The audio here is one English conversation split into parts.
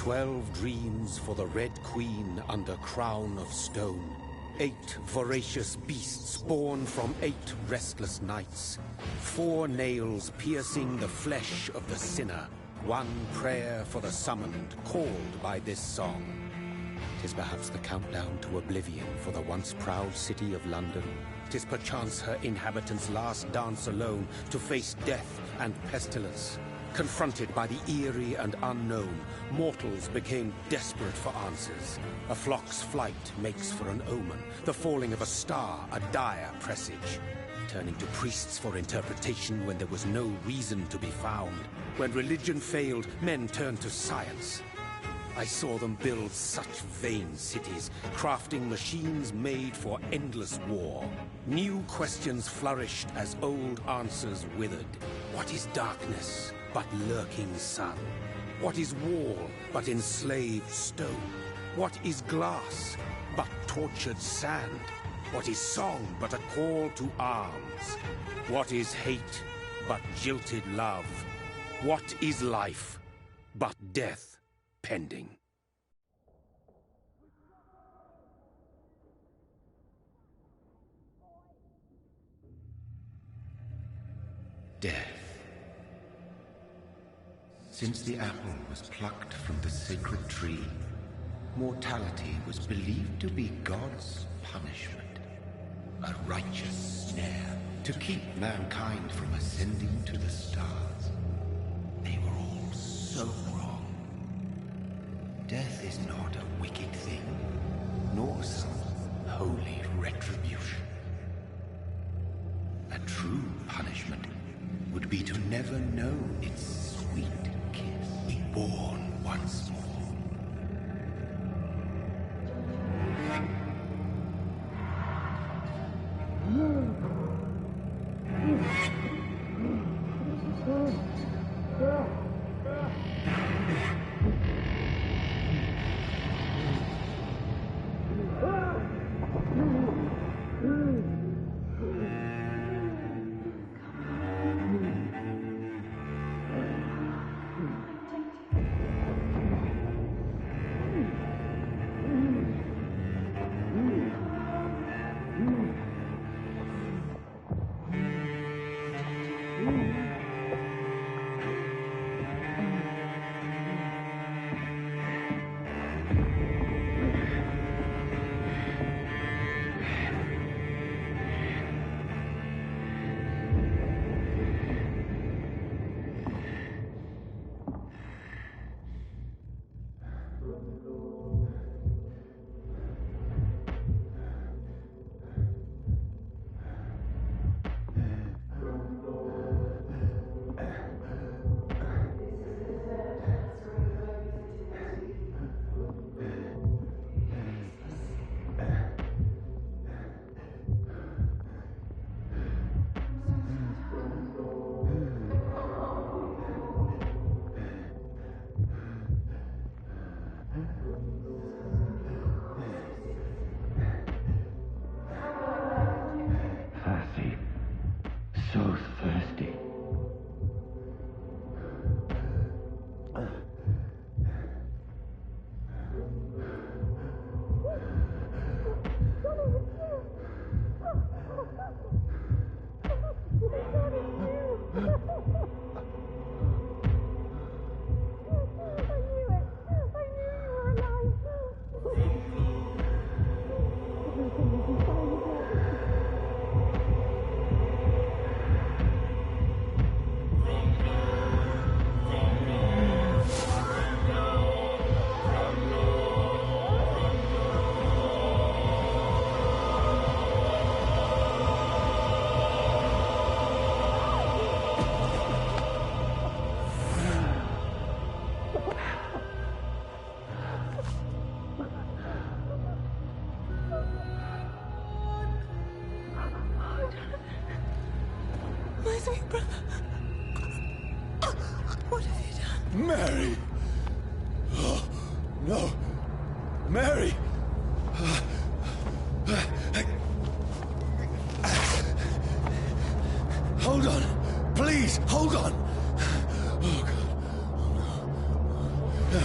12 dreams for the Red Queen under crown of stone. 8 voracious beasts born from 8 restless nights. 4 nails piercing the flesh of the sinner. 1 prayer for the summoned, called by this song. 'Tis perhaps the countdown to oblivion for the once proud city of London. 'Tis perchance her inhabitants' last dance alone to face death and pestilence. Confronted by the eerie and unknown, mortals became desperate for answers. A flock's flight makes for an omen, the falling of a star a dire presage. Turning to priests for interpretation when there was no reason to be found. When religion failed, men turned to science. I saw them build such vain cities, crafting machines made for endless war. New questions flourished as old answers withered. What is darkness but lurking sun? What is wall but enslaved stone? What is glass but tortured sand? What is song but a call to arms? What is hate but jilted love? What is life but death pending? Death. Since the apple was plucked from the sacred tree, mortality was believed to be God's punishment. A righteous snare to keep mankind from ascending to the stars. They were all so wrong. Death is not a wicked thing, nor some holy retribution. A true punishment would be to never know its sweet kiss. Be born once more. What have you done? Mary! Oh, no! Mary! Hold on! Please, hold on! Oh, God. Oh, no.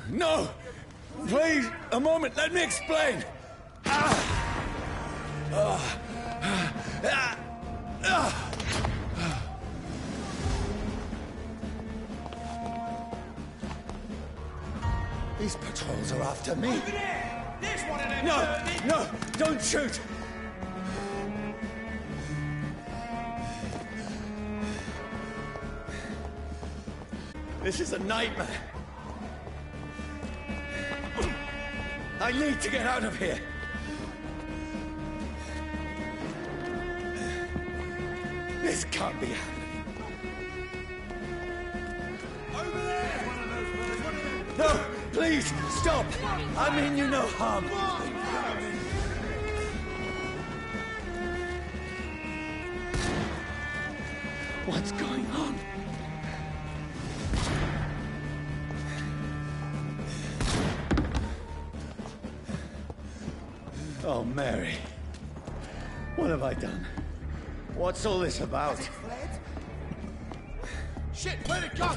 No! Please, a moment, let me explain! These patrols are after me. Over there! There's one of them! No! Don't shoot! This is a nightmare. I need to get out of here. This can't be happening. Over there! One of those birds, one of them! No! Please, stop! I mean you no harm. What's going on? Oh, Mary. What have I done? What's all this about? Shit, where'd it go?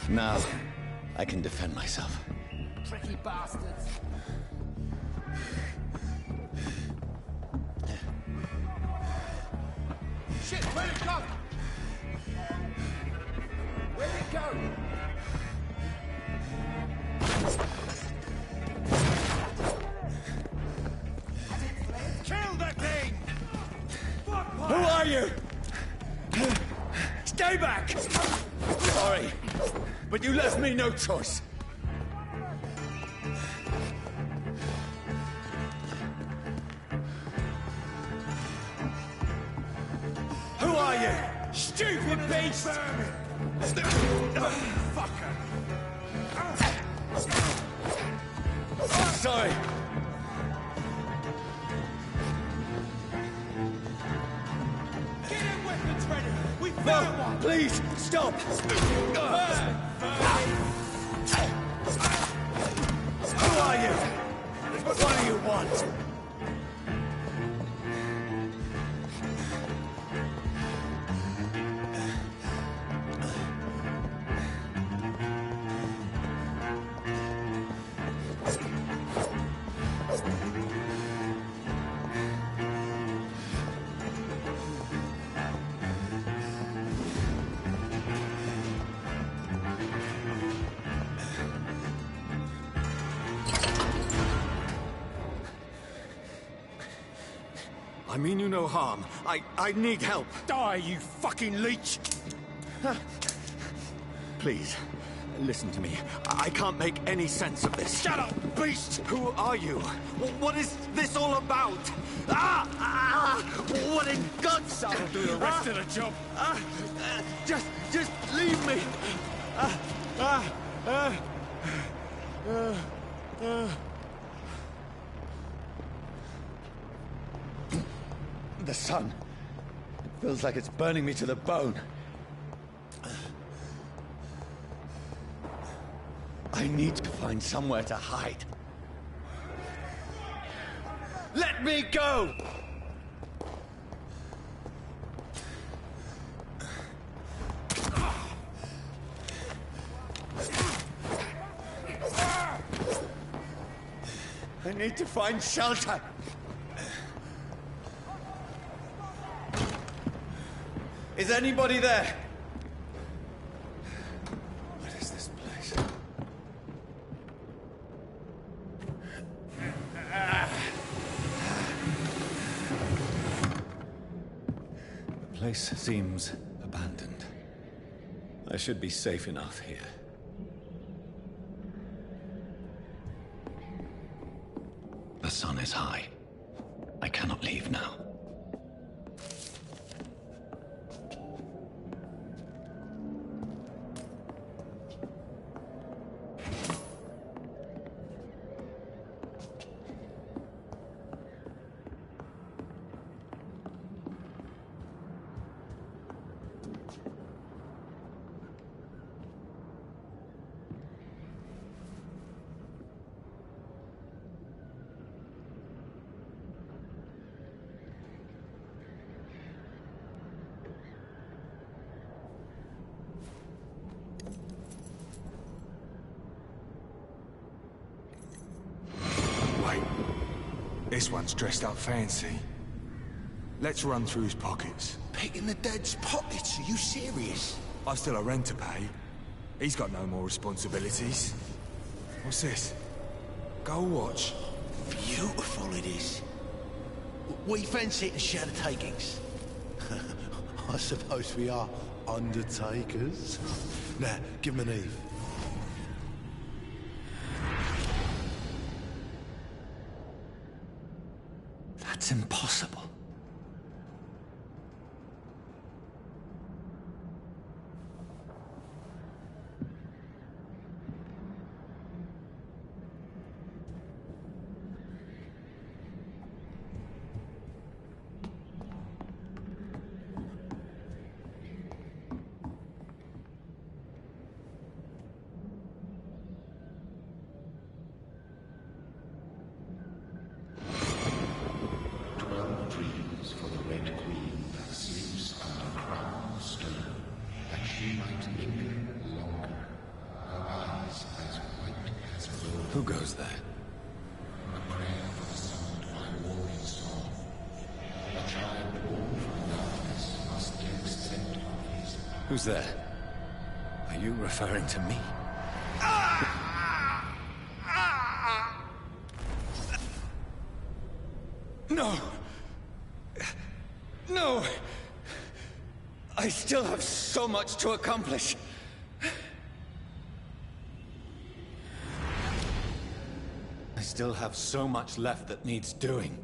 Now, I can defend myself. Tricky bastards. Shit, where'd it go? Where'd it go? Kill that thing! Who are you? Stay back! Sorry, but you left me no choice. Who are you? Stupid beast! Fucker! Sorry. Get in weapons ready! We No, found one! please, stop! Who are you? What do you want? I mean you no harm. I need help. Die, you fucking leech! Please, listen to me. I can't make any sense of this. Shut up, beast! Who are you? What is this all about? What in God's name? That'll do the rest of the job. Just leave me. The sun. It feels like it's burning me to the bone. I need to find somewhere to hide. Let me go! I need to find shelter. Is anybody there? What is this place? The place seems abandoned. I should be safe enough here. The sun is high. I cannot leave now. This one's dressed up fancy. Let's run through his pockets. Picking the dead's pockets? Are you serious? I've still a rent to pay. He's got no more responsibilities. What's this? Gold watch. Beautiful it is. We fancy it and share the takings. I suppose we are undertakers. Now, give him an Eve. That's impossible. Who goes there? A prayer for the summoned by warrior storm. A child born from darkness must accept of his power. Who's there? Are you referring to me? No! No! I still have so much to accomplish. I still have so much left that needs doing.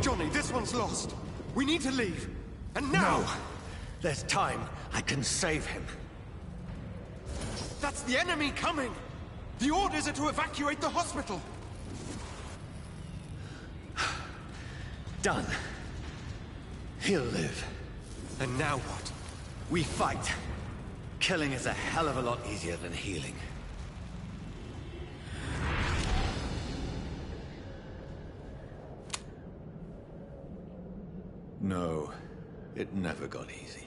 Johnny, this one's lost. We need to leave. And now! No! There's time. I can save him. That's the enemy coming! The orders are to evacuate the hospital! Done. He'll live. And now what? We fight. Killing is a hell of a lot easier than healing. No, it never got easy.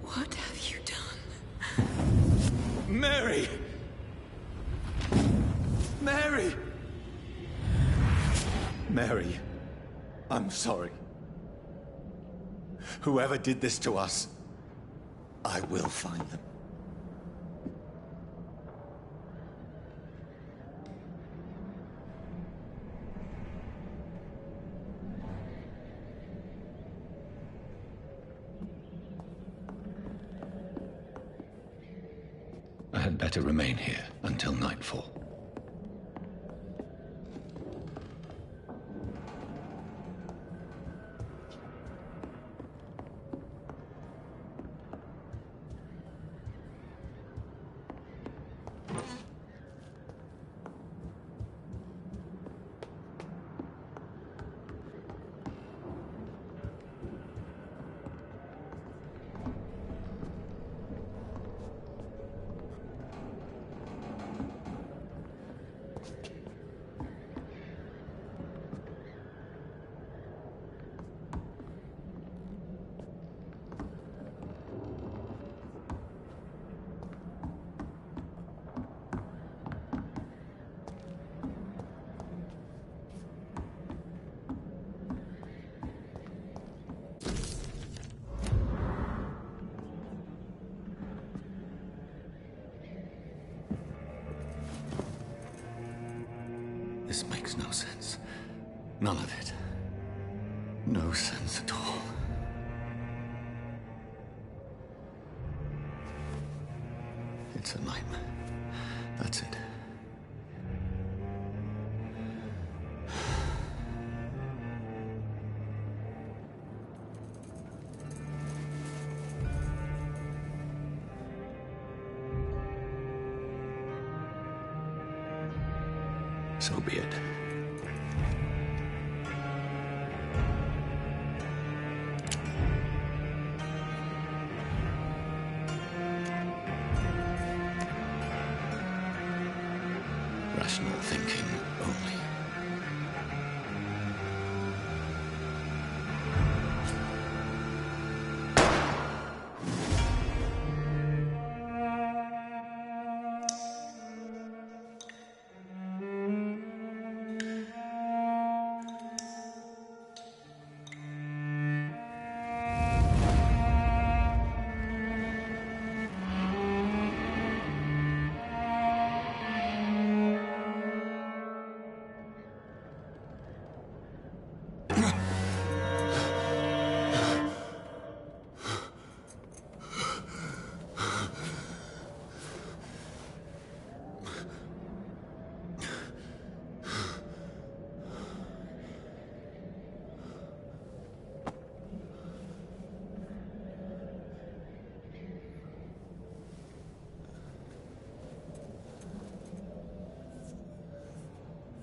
What have you done? Mary! Mary! Mary, I'm sorry. Whoever did this to us, I will find them. I had better remain here until nightfall. None of it. No sense at all. It's a nightmare. That's it. So be it. Rational thinking only.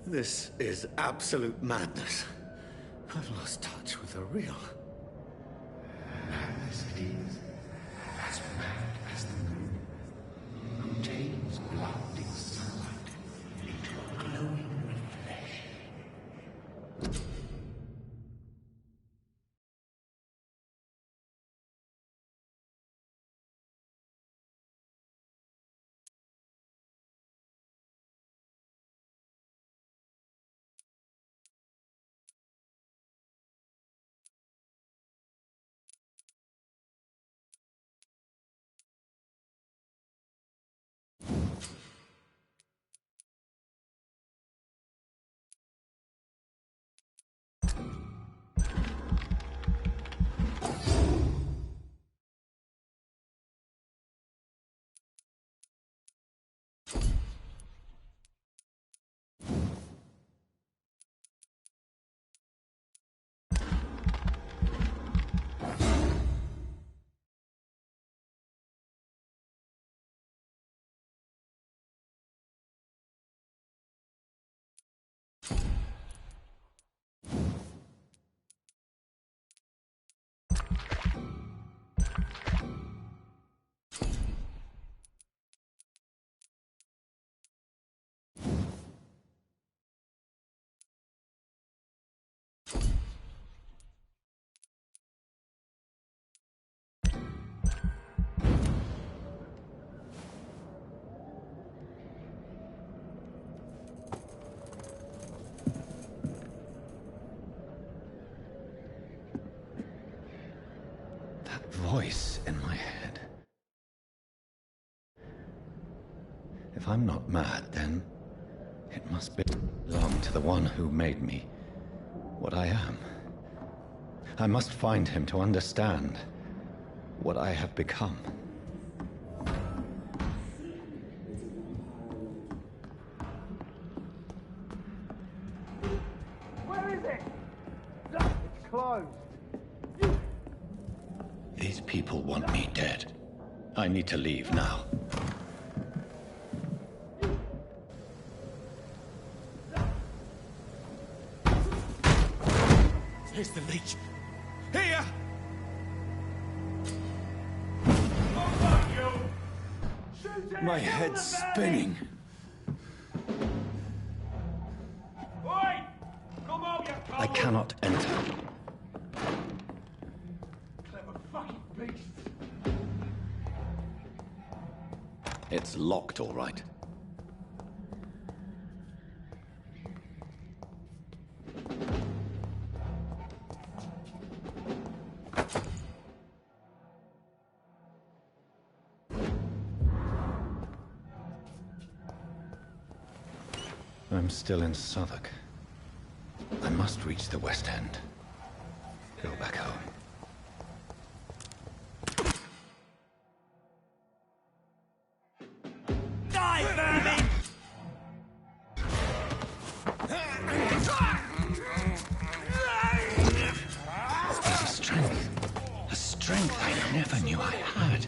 This is absolute madness. I've lost touch with the real. Madness it is, as mad as the moon, who takes blinding sunlight into a glowing reflection. Voice in my head. If I'm not mad, then it must belong to the one who made me what I am. I must find him to understand what I have become. Where is it? It's closed. These people want me dead. I need to leave now. Here's the leech. Here! My head's spinning. I cannot enter. It's locked, all right. I'm still in Southwark. I must reach the West End. Go back home. Die, vermin! There's a strength I never knew I had.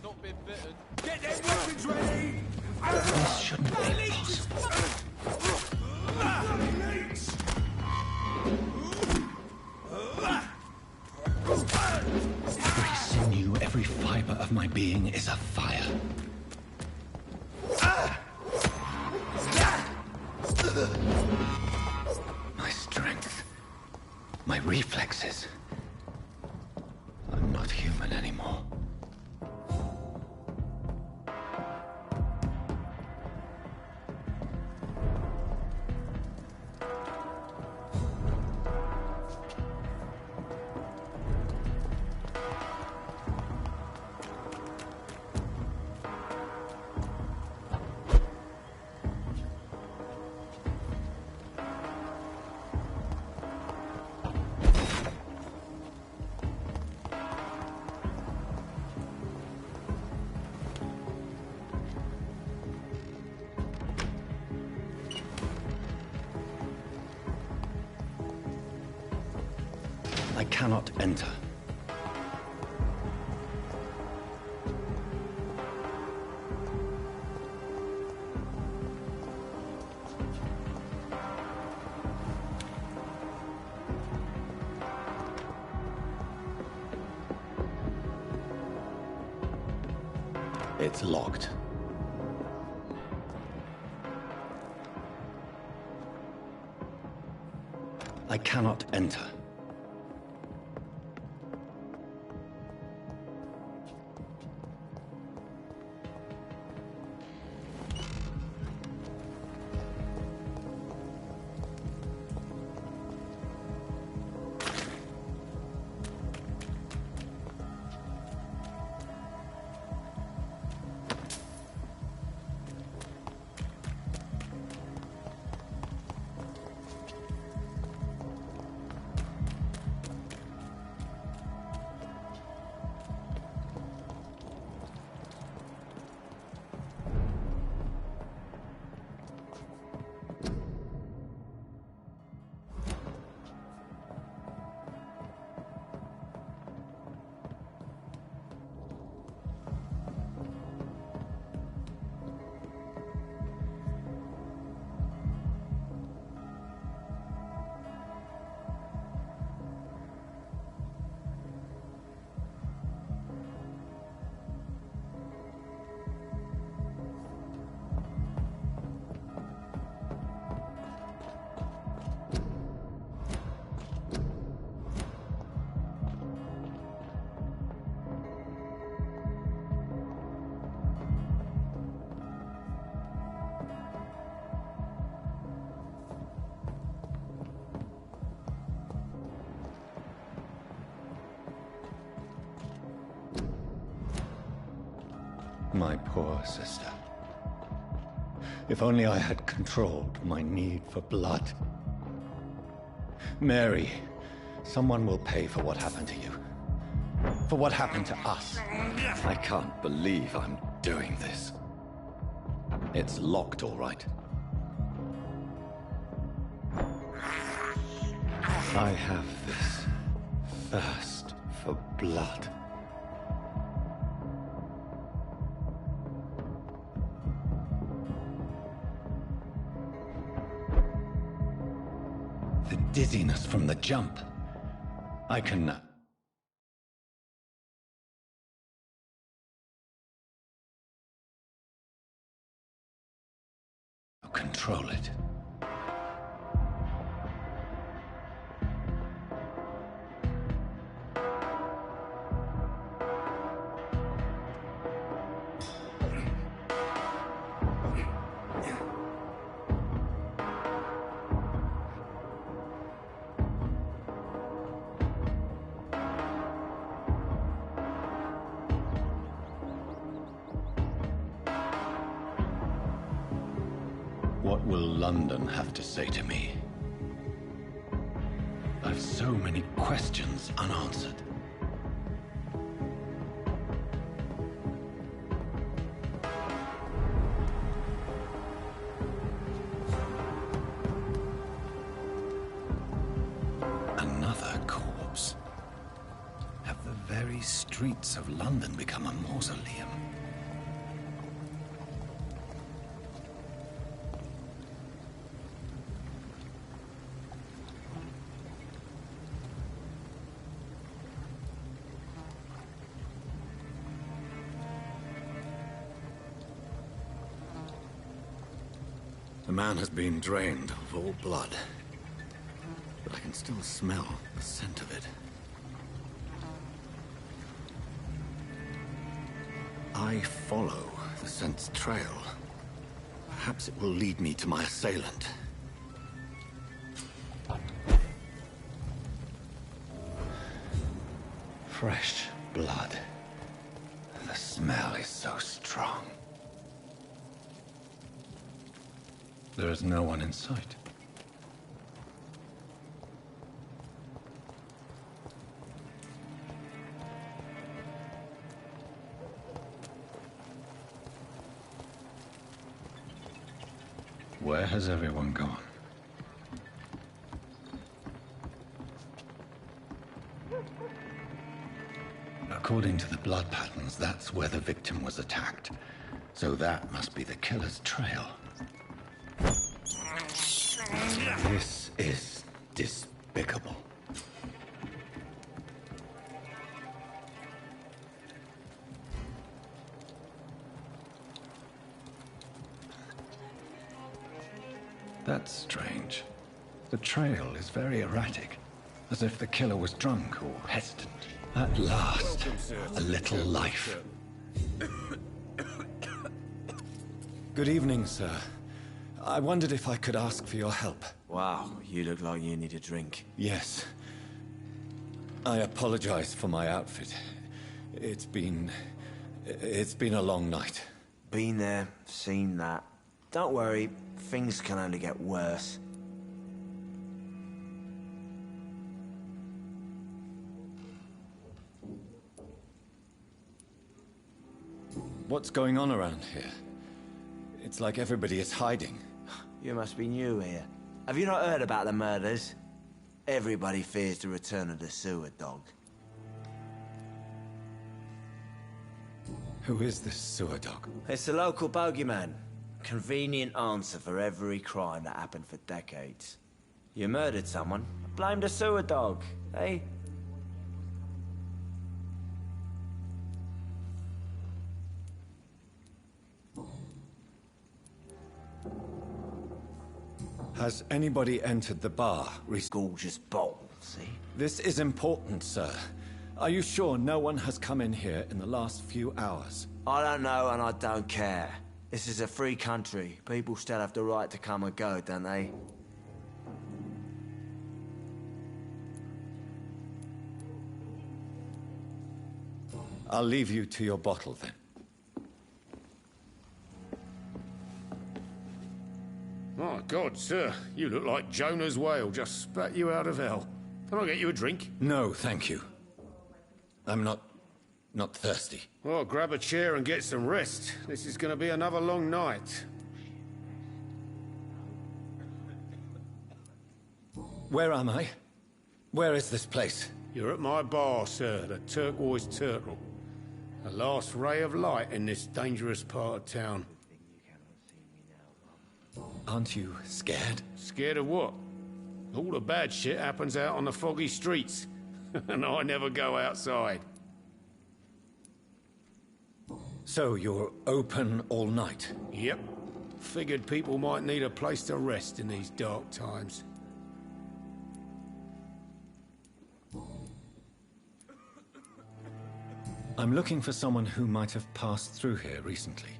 Not been bitten. Get their weapons ready! This shouldn't be possible. Every sinew, every fiber of my being is afire. My strength, my reflexes. I'm not human anymore. I cannot enter. It's locked. I cannot enter. My poor sister. If only I had controlled my need for blood. Mary, someone will pay for what happened to you. For what happened to us. I can't believe I'm doing this. It's locked, all right. I have this thirst for blood. The dizziness from the jump. I can control it. What will London have to say to me? I've so many questions unanswered. Another corpse. Have the very streets of London become a mausoleum? The man has been drained of all blood, but I can still smell the scent of it. I follow the scent's trail. Perhaps it will lead me to my assailant. Fresh blood. The smell is so strong. There is no one in sight. Where has everyone gone? According to the blood patterns, that's where the victim was attacked. So that must be the killer's trail. This is despicable. That's strange. The trail is very erratic, as if the killer was drunk or hesitant. At last, a little life. Good evening, sir. I wondered if I could ask for your help. Wow, you look like you need a drink. Yes. I apologize for my outfit. It's been a long night. Been there, seen that. Don't worry, things can only get worse. What's going on around here? It's like everybody is hiding. You must be new here. Have you not heard about the murders? Everybody fears the return of the sewer dog. Who is this sewer dog? It's the local bogeyman. Convenient answer for every crime that happened for decades. You murdered someone, blame the sewer dog, eh? Has anybody entered the bar recently? Gorgeous bowl, see? This is important, sir. Are you sure no one has come in here in the last few hours? I don't know and I don't care. This is a free country. People still have the right to come and go, don't they? I'll leave you to your bottle, then. My God, sir, you look like Jonah's whale just spat you out of hell. Can I get you a drink? No, thank you. I'm not thirsty. Well, grab a chair and get some rest. This is going to be another long night. Where am I? Where is this place? You're at my bar, sir, the Turquoise Turtle. The last ray of light in this dangerous part of town. Aren't you scared? Scared of what? All the bad shit happens out on the foggy streets. And I never go outside. So you're open all night? Yep. Figured people might need a place to rest in these dark times. I'm looking for someone who might have passed through here recently.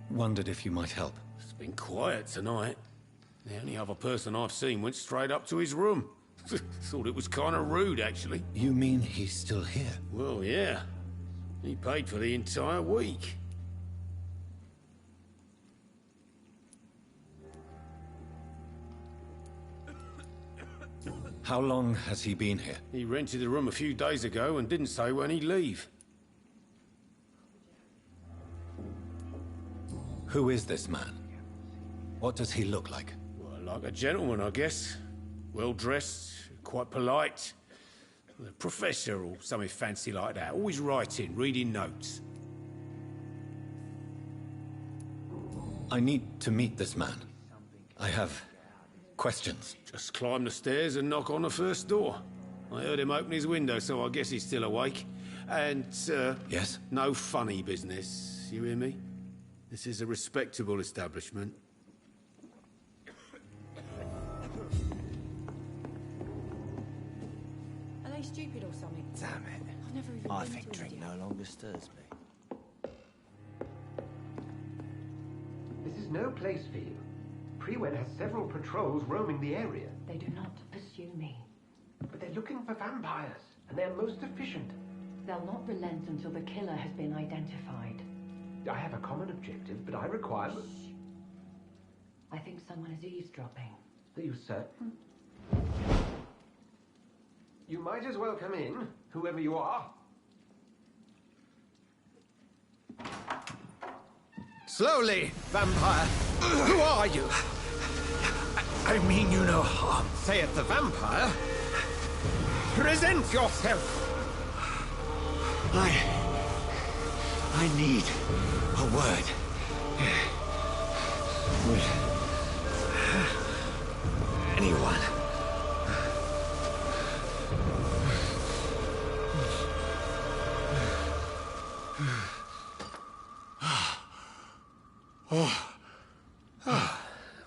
Wondered if you might help. It's been quiet tonight. The only other person I've seen went straight up to his room. Thought it was kind of rude, actually. You mean he's still here? Well, yeah. He paid for the entire week. How long has he been here? He rented the room a few days ago and didn't say when he'd leave. Who is this man? What does he look like? Well, like a gentleman, I guess. Well-dressed, quite polite. A professor or something fancy like that. Always writing, reading notes. I need to meet this man. I have questions. Just climb the stairs and knock on the first door. I heard him open his window, so I guess he's still awake. And, Yes? no funny business. You hear me? This is a respectable establishment. Are they stupid or something? Damn it. I've never even I been think to drink India. no longer stirs me. This is no place for you. Priwen has several patrols roaming the area. They do not pursue me. But they're looking for vampires, and they're most efficient. They'll not relent until the killer has been identified. I have a common objective, but I require... I think someone is eavesdropping. Are you certain? You might as well come in, whoever you are. Slowly, vampire. Who are you? I mean you no harm. Saith the vampire. Present yourself. I need a word. With anyone.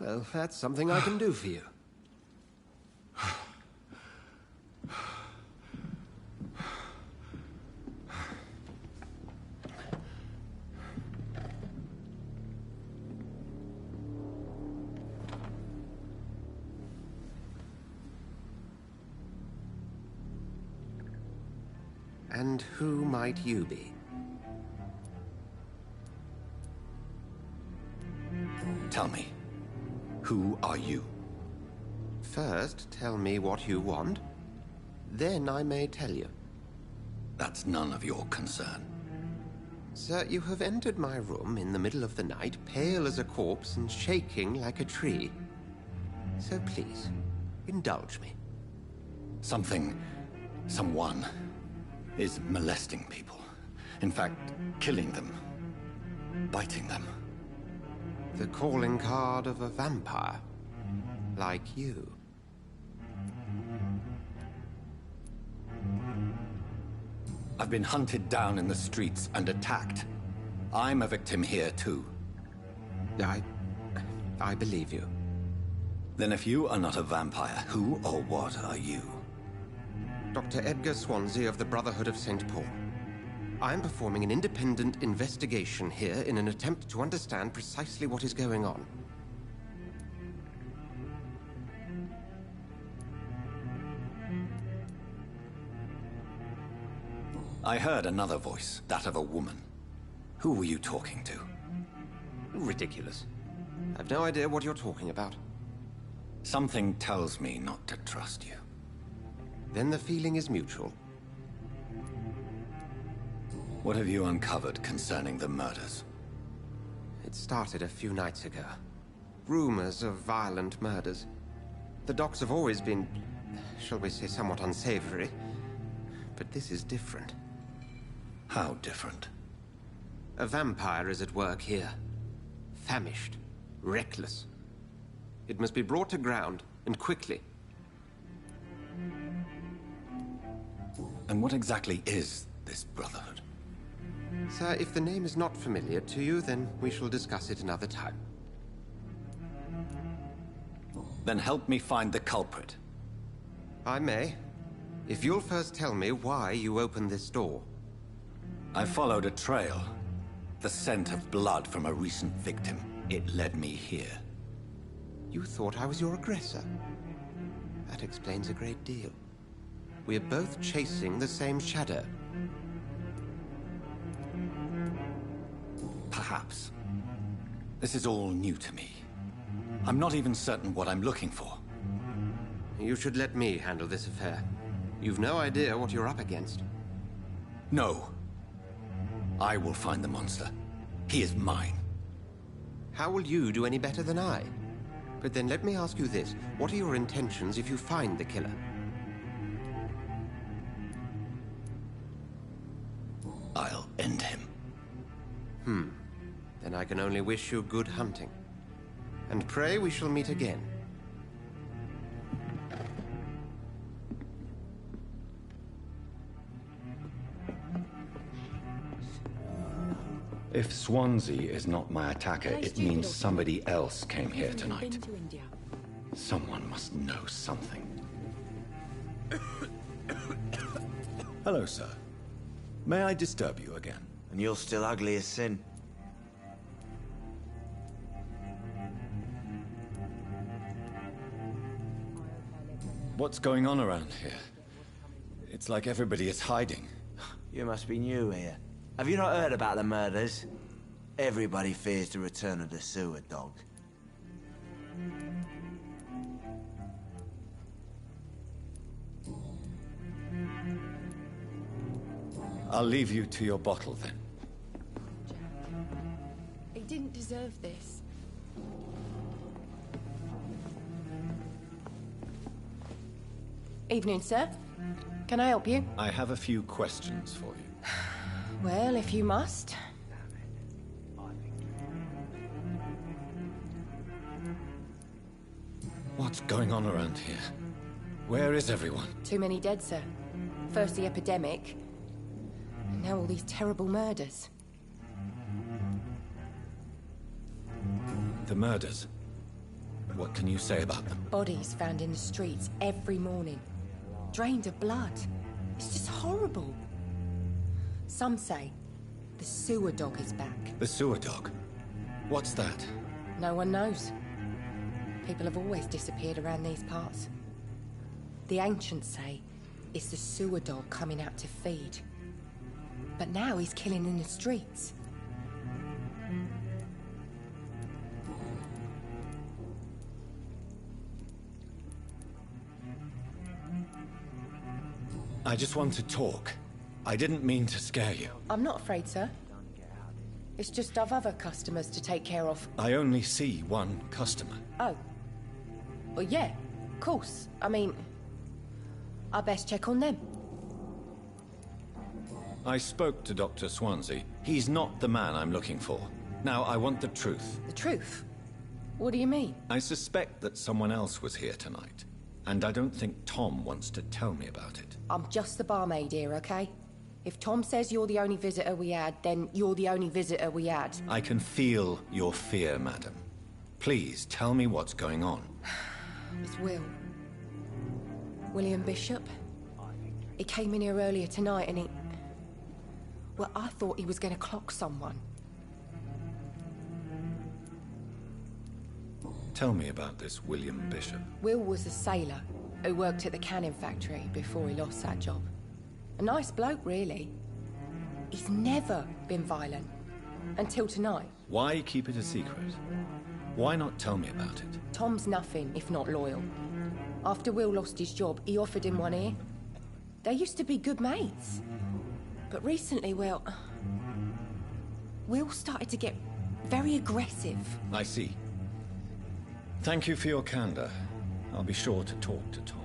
Well, that's something I can do for you. And who might you be? Tell me, who are you? First, tell me what you want. Then I may tell you. That's none of your concern. Sir, you have entered my room in the middle of the night, pale as a corpse and shaking like a tree. So please, indulge me. Someone is molesting people. In fact, killing them. Biting them. The calling card of a vampire. Like you. I've been hunted down in the streets and attacked. I'm a victim here, too. I believe you. Then if you are not a vampire, who or what are you? Dr. Edgar Swansea of the Brotherhood of St. Paul. I am performing an independent investigation here in an attempt to understand precisely what is going on. I heard another voice, that of a woman. Who were you talking to? Ridiculous. I've no idea what you're talking about. Something tells me not to trust you. Then the feeling is mutual. What have you uncovered concerning the murders? It started a few nights ago. Rumors of violent murders. The docks have always been, shall we say, somewhat unsavory. But this is different. How different? A vampire is at work here. Famished. Reckless. It must be brought to ground, and quickly. And what exactly is this Brotherhood? Sir, if the name is not familiar to you, then we shall discuss it another time. Then help me find the culprit. I may. If you'll first tell me why you opened this door. I followed a trail. The scent of blood from a recent victim. It led me here. You thought I was your aggressor. That explains a great deal. We're both chasing the same shadow. Perhaps. This is all new to me. I'm not even certain what I'm looking for. You should let me handle this affair. You've no idea what you're up against. No. I will find the monster. He is mine. How will you do any better than I? But then let me ask you this. What are your intentions if you find the killer? I'll end him. Then I can only wish you good hunting. And pray we shall meet again. If Swansea is not my attacker, it means somebody else came here tonight. Someone must know something. Hello, sir. May I disturb you again? And you're still ugly as sin. What's going on around here? It's like everybody is hiding. You must be new here. Have you not heard about the murders? Everybody fears the return of the sewer dog. I'll leave you to your bottle then. Jack. He didn't deserve this. Evening, sir. Can I help you? I have a few questions for you. Well, if you must. What's going on around here? Where is everyone? Too many dead, sir. First the epidemic, and now all these terrible murders. The murders. What can you say about them? Bodies found in the streets every morning. Drained of blood. It's just horrible. Some say the sewer dog is back. The sewer dog? What's that? No one knows. People have always disappeared around these parts. The ancients say it's the sewer dog coming out to feed. But now he's killing in the streets. I just want to talk. I didn't mean to scare you. I'm not afraid, sir. It's just I've other customers to take care of. I only see one customer. Oh. Well, yeah, of course. I mean, I best check on them. I spoke to Dr. Swansea. He's not the man I'm looking for. Now, I want the truth. The truth? What do you mean? I suspect that someone else was here tonight. And I don't think Tom wants to tell me about it. I'm just the barmaid here, okay? If Tom says you're the only visitor we had, then you're the only visitor we had. I can feel your fear, madam. Please, tell me what's going on. It's Will. William Bishop. He came in here earlier tonight and he... Well, I thought he was going to clock someone. Tell me about this William Bishop. Will was a sailor who worked at the cannon factory before he lost that job. A nice bloke, really. He's never been violent. Until tonight. Why keep it a secret? Why not tell me about it? Tom's nothing if not loyal. After Will lost his job, he offered him one ear. They used to be good mates. But recently, well... Will started to get very aggressive. I see. Thank you for your candor. I'll be sure to talk to Tom.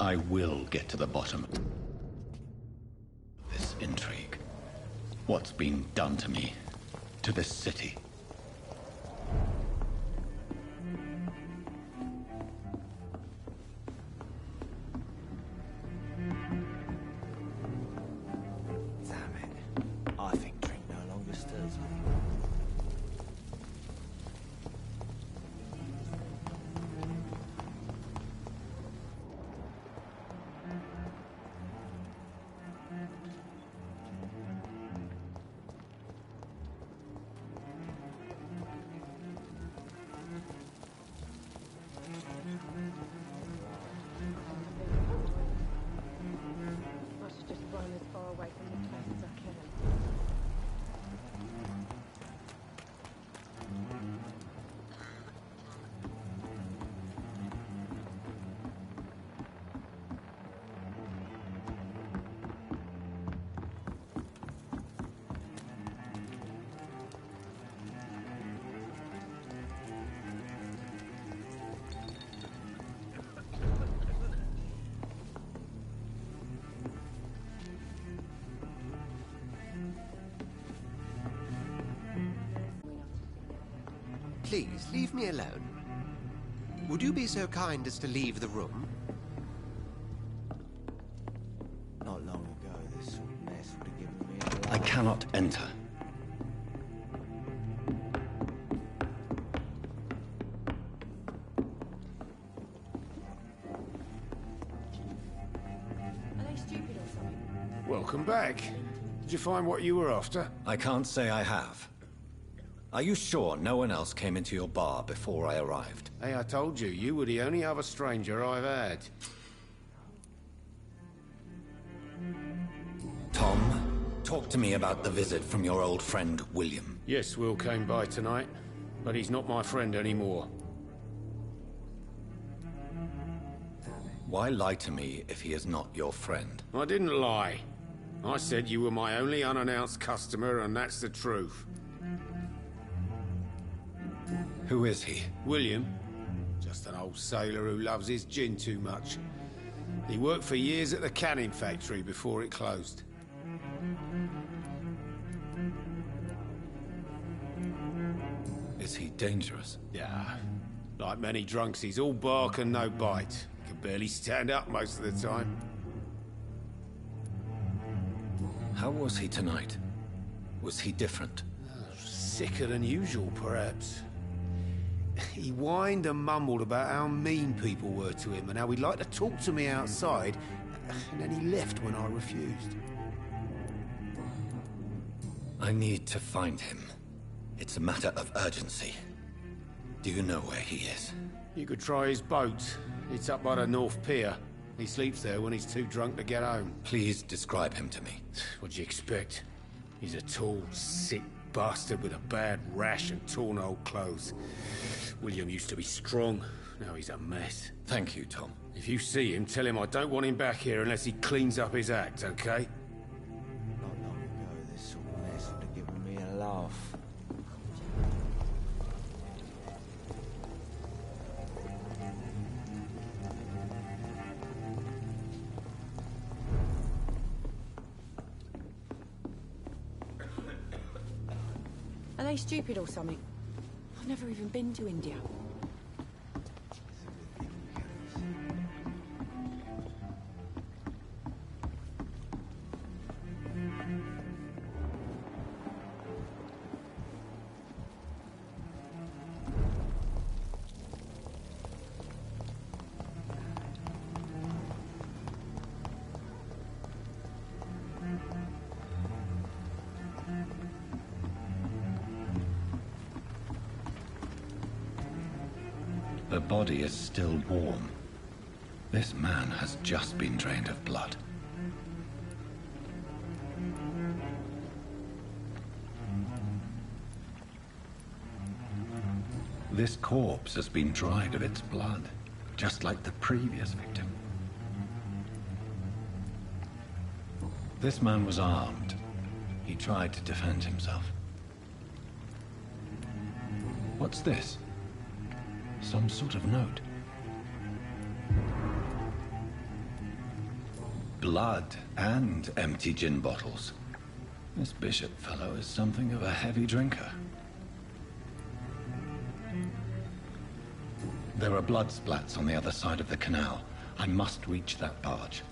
I will get to the bottom of this intrigue. What's been done to me? To this city? Damn it. I think drink no longer stirs me. I should just run as far away from the place as I can. Please, leave me alone. Would you be so kind as to leave the room? Not long ago, this sort of mess would have given me a life. I cannot enter. Are they stupid or something? Welcome back. Did you find what you were after? I can't say I have. Are you sure no one else came into your bar before I arrived? Hey, I told you, you were the only other stranger I've had. Tom, talk to me about the visit from your old friend, William. Yes, Will came by tonight, but he's not my friend anymore. Why lie to me if he is not your friend? I didn't lie. I said you were my only unannounced customer, and that's the truth. Who is he? William. Just an old sailor who loves his gin too much. He worked for years at the canning factory before it closed. Is he dangerous? Yeah. Like many drunks, he's all bark and no bite. He can barely stand up most of the time. How was he tonight? Was he different? Sicker than usual, perhaps. He whined and mumbled about how mean people were to him and how he'd like to talk to me outside, and then he left when I refused. I need to find him. It's a matter of urgency. Do you know where he is? You could try his boat. It's up by the North Pier. He sleeps there when he's too drunk to get home. Please describe him to me. What'd you expect? He's a tall, sick bastard with a bad rash and torn old clothes. William used to be strong. Now he's a mess. Thank you, Tom. If you see him, tell him I don't want him back here unless he cleans up his act, okay? Not long ago, this sort of mess would have given me a laugh. Are they stupid or something? I've never even been to India. The body is still warm. This man has just been drained of blood. This corpse has been dried of its blood, just like the previous victim. This man was armed. He tried to defend himself. What's this? Some sort of note. Blood and empty gin bottles. This bishop fellow is something of a heavy drinker. There are blood splats on the other side of the canal. I must reach that barge.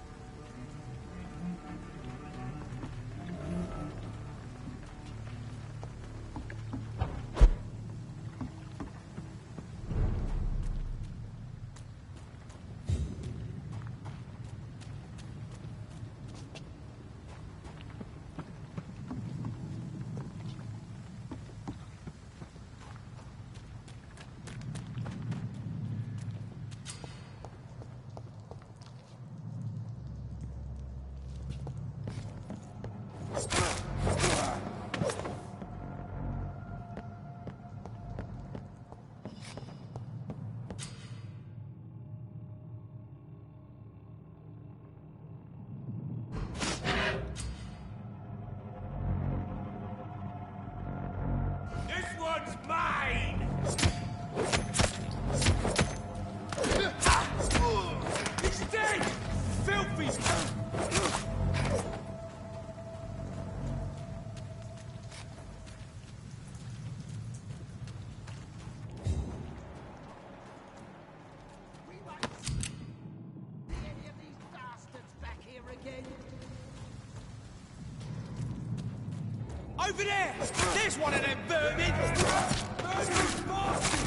Over there! There's one of them vermin! Vermin bastard!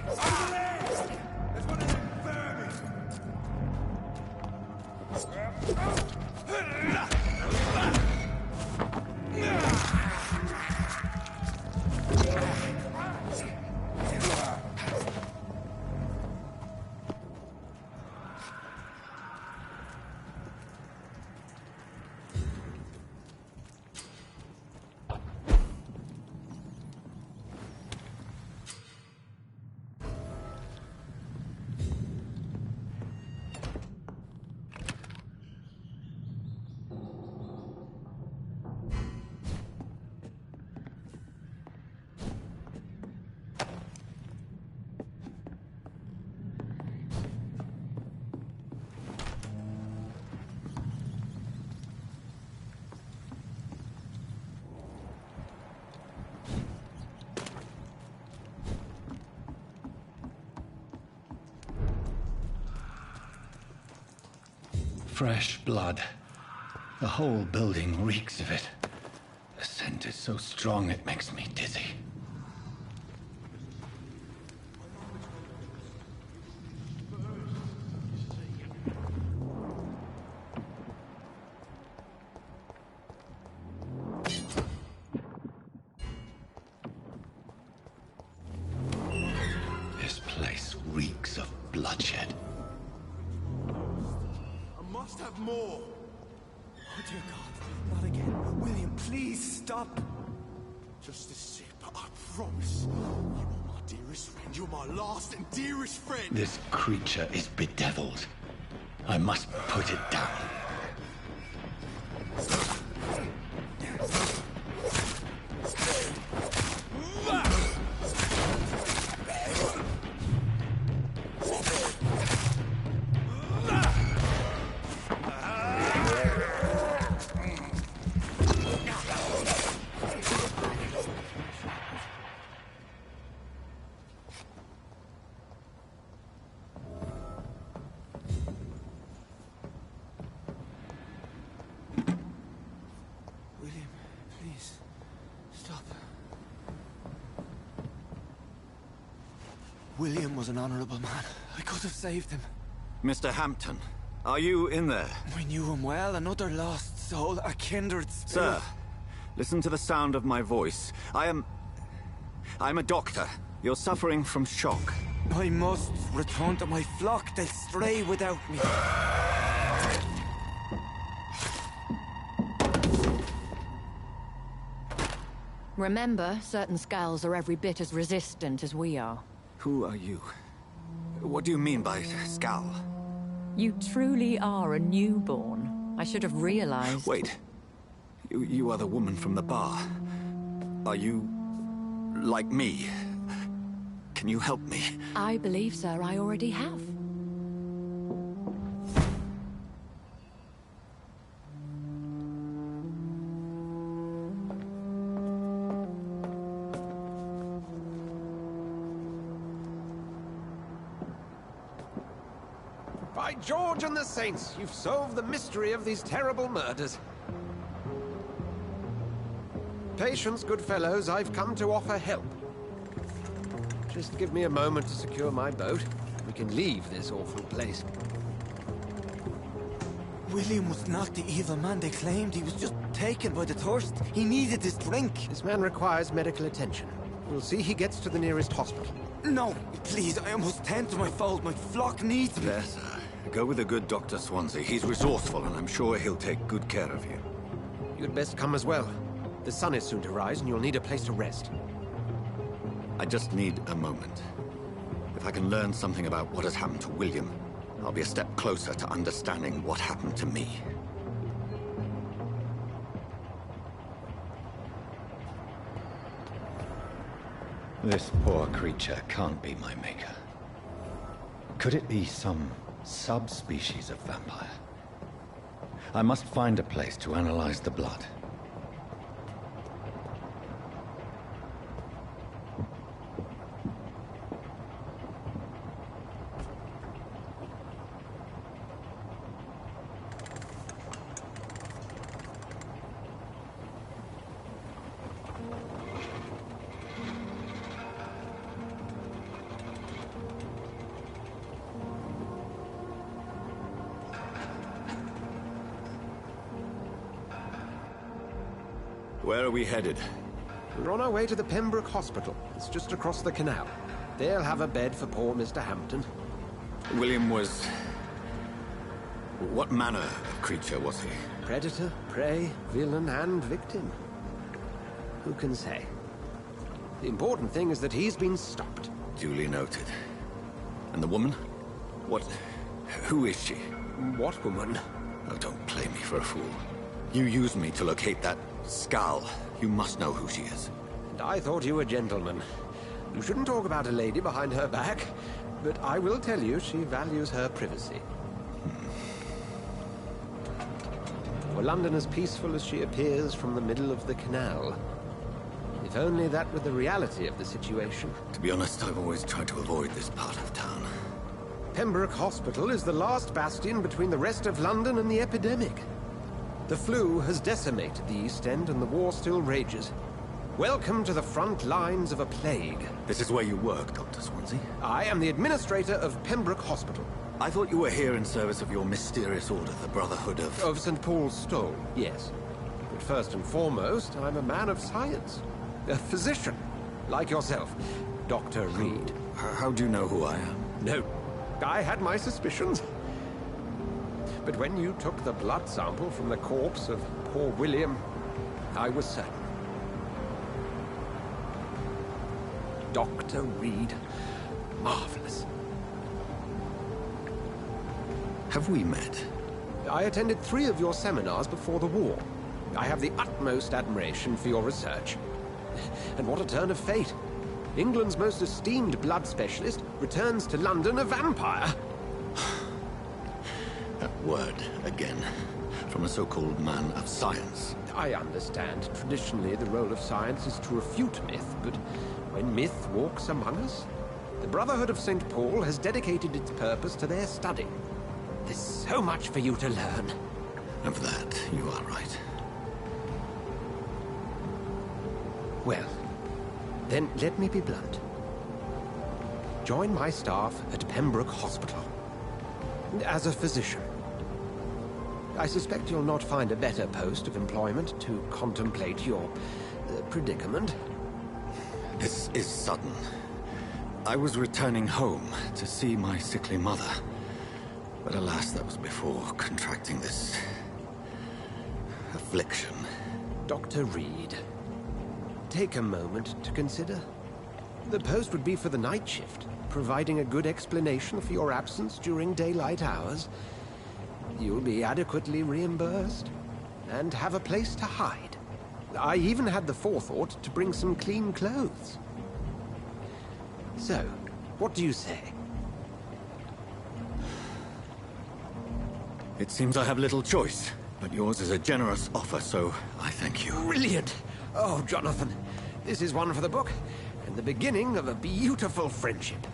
Over there! There's one of them vermin! Fresh blood. The whole building reeks of it. The scent is so strong it makes me dizzy. This place reeks of bloodshed. Must have more! Oh dear God, not again. William, please stop! Just a sip, I promise. You are my dearest friend. You're my last and dearest friend! This creature is bedeviled. I must put it down. William was an honorable man. I could have saved him. Mr. Hampton, are you in there? We knew him well, another lost soul, a kindred spirit. Sir, listen to the sound of my voice. I'm a doctor. You're suffering from shock. I must return to my flock. They'll stray without me. Remember, certain skulls are every bit as resistant as we are. Who are you? What do you mean by skull? You truly are a newborn. I should have realized. Wait. You are the woman from the bar. Are you... like me? Can you help me? I believe, sir, I already have. By George and the Saints, you've solved the mystery of these terrible murders. Patience, good fellows, I've come to offer help. Just give me a moment to secure my boat. We can leave this awful place. William was not the evil man they claimed. He was just taken by the thirst. He needed this drink. This man requires medical attention. We'll see he gets to the nearest hospital. No, please, I must tend to my fold. My flock needs me. Yes, go with the good Dr. Swansea. He's resourceful, and I'm sure he'll take good care of you. You'd best come as well. The sun is soon to rise, and you'll need a place to rest. I just need a moment. If I can learn something about what has happened to William, I'll be a step closer to understanding what happened to me. This poor creature can't be my maker. Could it be some subspecies of vampire? I must find a place to analyze the blood. Where are we headed? We're on our way to the Pembroke Hospital. It's just across the canal. They'll have a bed for poor Mr. Hampton. William was... what manner of creature was he? Predator, prey, villain, and victim. Who can say? The important thing is that he's been stopped. Duly noted. And the woman? What... who is she? What woman? Oh, don't play me for a fool. You used me to locate that skull. You must know who she is. And I thought you a gentleman. You shouldn't talk about a lady behind her back, but I will tell you she values her privacy. Were London as peaceful as she appears from the middle of the canal? If only that were the reality of the situation. To be honest, I've always tried to avoid this part of town. Pembroke Hospital is the last bastion between the rest of London and the epidemic. The flu has decimated the East End and the war still rages. Welcome to the front lines of a plague. This is where you work, Dr. Swansea? I am the administrator of Pembroke Hospital. I thought you were here in service of your mysterious order, the Brotherhood of... Of St. Paul's Stole, yes. But first and foremost, I'm a man of science. A physician, like yourself, Dr. Reed. How do you know who I am? No, I had my suspicions. But when you took the blood sample from the corpse of poor William, I was certain. Dr. Reed. Marvelous. Have we met? I attended 3 of your seminars before the war. I have the utmost admiration for your research. And what a turn of fate. England's most esteemed blood specialist returns to London a vampire. That word, again, from a so-called man of science. I understand. Traditionally, the role of science is to refute myth, but when myth walks among us, the Brotherhood of St. Paul has dedicated its purpose to their study. There's so much for you to learn. Of that, you are right. Well, then let me be blunt. Join my staff at Pembroke Hospital. As a physician. I suspect you'll not find a better post of employment to contemplate your predicament. This is sudden. I was returning home to see my sickly mother. But alas, that was before contracting this... affliction. Dr. Reed, take a moment to consider. The post would be for the night shift, providing a good explanation for your absence during daylight hours. You'll be adequately reimbursed, and have a place to hide. I even had the forethought to bring some clean clothes. So, what do you say? It seems I have little choice, but yours is a generous offer, so I thank you. Brilliant! Oh, Jonathan, this is one for the book, and the beginning of a beautiful friendship.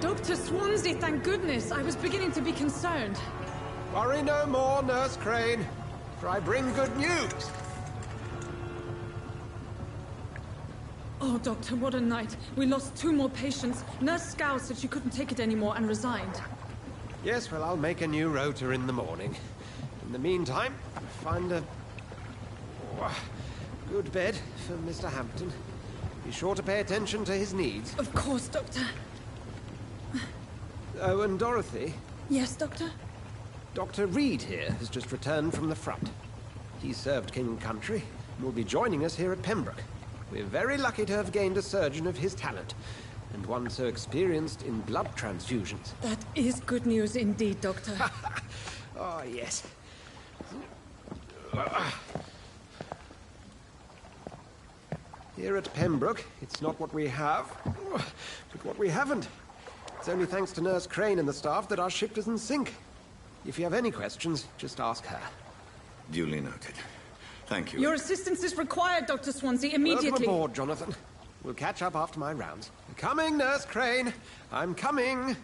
Dr. Swansea, thank goodness. I was beginning to be concerned. Worry no more, Nurse Crane, for I bring good news. Oh, Doctor, what a night. We lost 2 more patients. Nurse Scow said she couldn't take it anymore and resigned. Yes, well, I'll make a new rota in the morning. In the meantime, find a good bed for Mr. Hampton. Be sure to pay attention to his needs. Of course, Doctor. Oh, and Dorothy? Yes, Doctor? Dr. Reed here has just returned from the front. He served King and Country and will be joining us here at Pembroke. We're very lucky to have gained a surgeon of his talent, and one so experienced in blood transfusions. That is good news indeed, Doctor. Oh, yes. Here at Pembroke, it's not what we have, but what we haven't. It's only thanks to Nurse Crane and the staff that our ship doesn't sink. If you have any questions, just ask her. Duly noted. Thank you. Your assistance is required, Dr. Swansea, immediately. Welcome aboard, Jonathan. We'll catch up after my rounds. Coming, Nurse Crane. I'm coming.